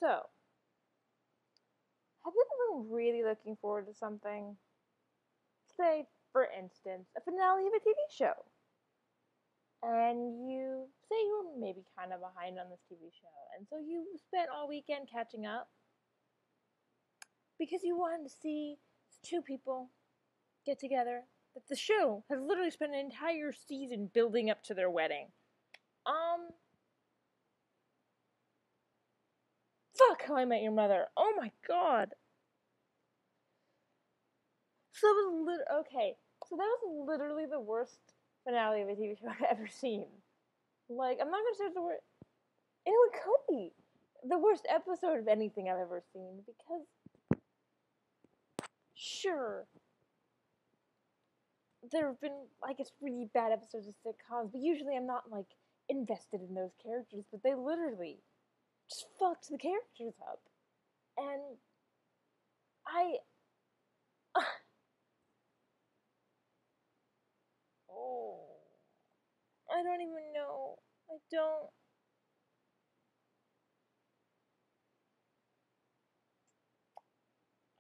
So, have you ever been really looking forward to something? Say, for instance, a finale of a TV show. And you say you were maybe kind of behind on this TV show, and so you spent all weekend catching up because you wanted to see two people get together that the show has literally spent an entire season building up to their wedding. Um, Fuck How I Met Your Mother. Oh my god. So that was okay. So that was literally the worst finale of a TV show I've ever seen. Like, I'm not gonna say it's the worst. It could be the worst episode of anything I've ever seen because, sure, there have been, I guess, really bad episodes of sitcoms, but usually I'm not like invested in those characters. But they literally just fucked the characters up, and I, oh, I don't even know. I don't.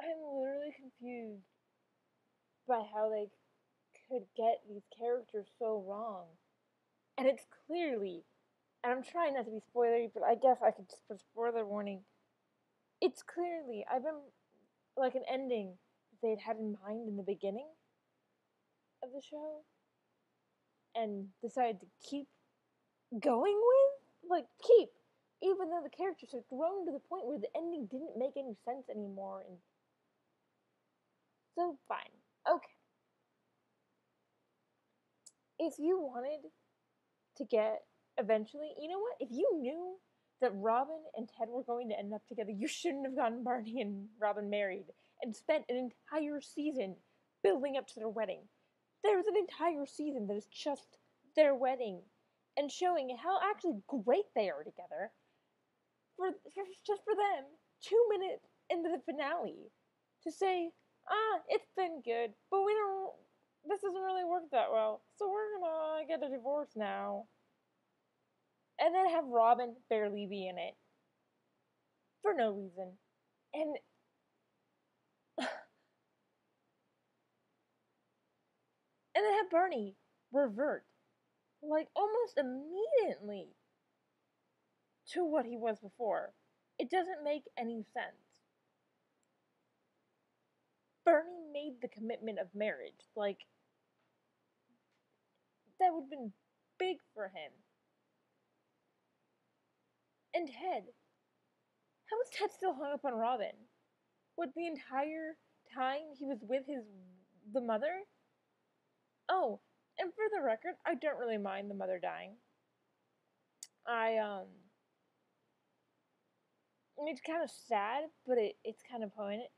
I'm literally confused by how they could get these characters so wrong. And it's clearly, and I'm trying not to be spoilery, but I guess I could just put spoiler warning. It's clearly, I've been like an ending they'd had in mind in the beginning of the show and decided to keep going with. Like, keep. Even though the characters had grown to the point where the ending didn't make any sense anymore. And so, fine. Okay. If you wanted to get eventually, you know what? If you knew that Robin and Ted were going to end up together, you shouldn't have gotten Barney and Robin married and spent an entire season building up to their wedding. There's an entire season that is just their wedding and showing how actually great they are together. Just for them, 2 minutes into the finale, to say, it's been good, but this doesn't really work that well, so we're gonna get a divorce now. And then have Robin barely be in it. For no reason. And and then have Barney revert, like, almost immediately to what he was before. It doesn't make any sense. Barney made the commitment of marriage. Like, that would have been big for him. And Ted. How was Ted still hung up on Robin? What, the entire time he was with the mother? Oh, and for the record, I don't really mind the mother dying. It's kind of sad, but it's kind of poignant.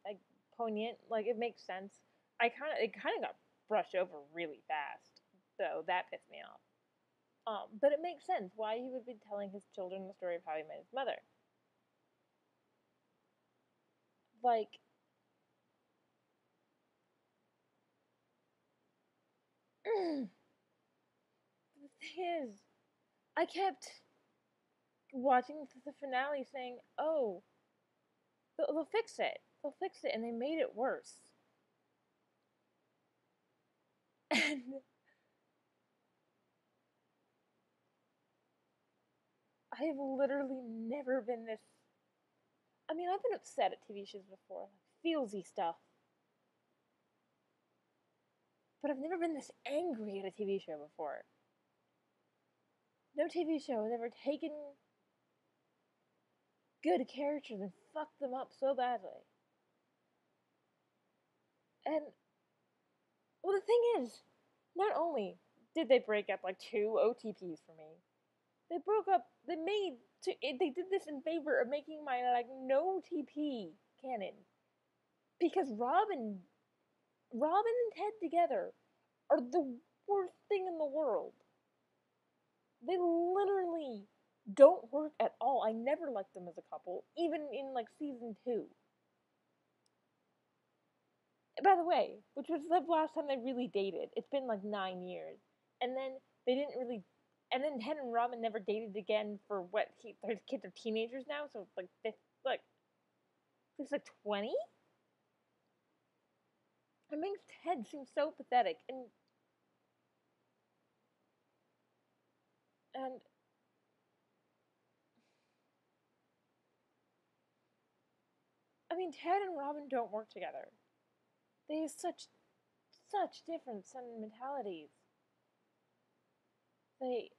Like, poignant. Like, it makes sense. It kind of got brushed over really fast, so that pissed me off. But it makes sense why he would be telling his children the story of how he met his mother. Like, the thing is, I kept watching the finale saying, oh, they'll fix it. They'll fix it, and they made it worse. And I have literally never been this. I mean, I've been upset at TV shows before, like feelsy stuff. But I've never been this angry at a TV show before. No TV show has ever taken good characters and fucked them up so badly. And, well, the thing is, not only did they break up like 2 OTPs for me, they broke up, they did this in favor of making my, like, no TP canon. Because Robin and Ted together are the worst thing in the world. They literally don't work at all. I never liked them as a couple, even in, like, season 2. By the way, which was the last time they really dated. It's been like 9 years. And then they didn't really And then Ted and Robin never dated again for what their kids are teenagers now, so like like he's like 20. It makes Ted seem so pathetic, and I mean Ted and Robin don't work together. They have such different sentimentalities. They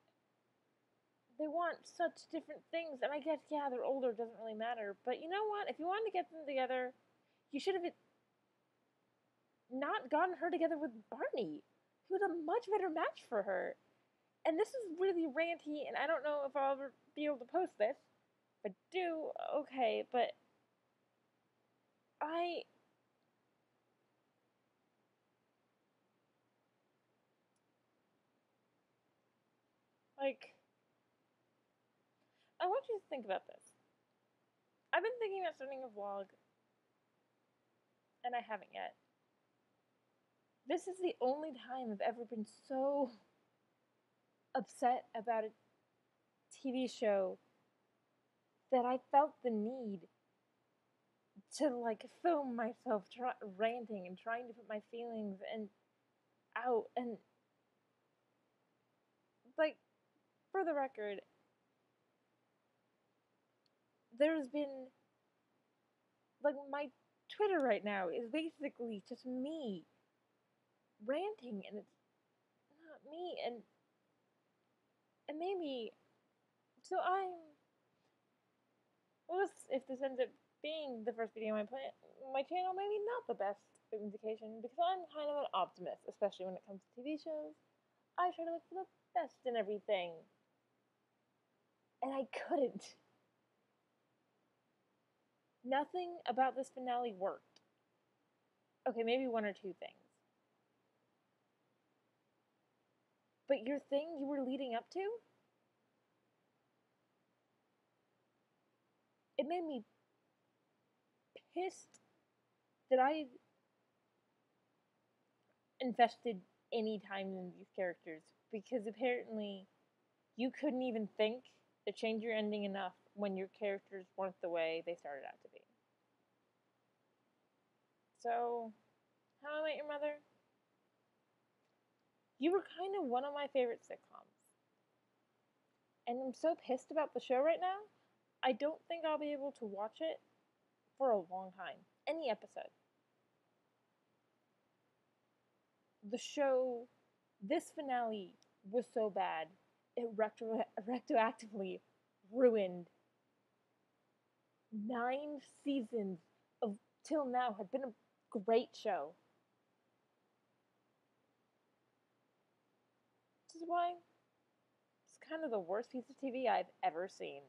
they want such different things, and I guess yeah, they're older, doesn't really matter. But you know what? If you wanted to get them together, you should have not gotten her together with Barney, who was a much better match for her. And this is really ranty, and I don't know if I'll ever be able to post this, but do okay. But I like I want you to think about this. I've been thinking about starting a vlog, and I haven't yet. This is the only time I've ever been so upset about a TV show that I felt the need to like film myself ranting and trying to put my feelings and out and like for the record, there's been like my Twitter right now is basically just me ranting, and it's not me, and maybe so I'm well, if this ends up being the first video on my channel, maybe not the best indication because I'm kind of an optimist, especially when it comes to TV shows. I try to look for the best in everything, and I couldn't. Nothing about this finale worked. Okay, maybe one or two things. But your thing you were leading up to, it made me pissed that I invested any time in these characters because apparently you couldn't even think to change your ending enough when your characters weren't the way they started out to be. So, How I Met Your Mother, you were kind of one of my favorite sitcoms. And I'm so pissed about the show right now, I don't think I'll be able to watch it for a long time. Any episode. The show, this finale was so bad, it retroactively ruined 9 seasons of till now had been a great show. Which is why it's kind of the worst piece of TV I've ever seen.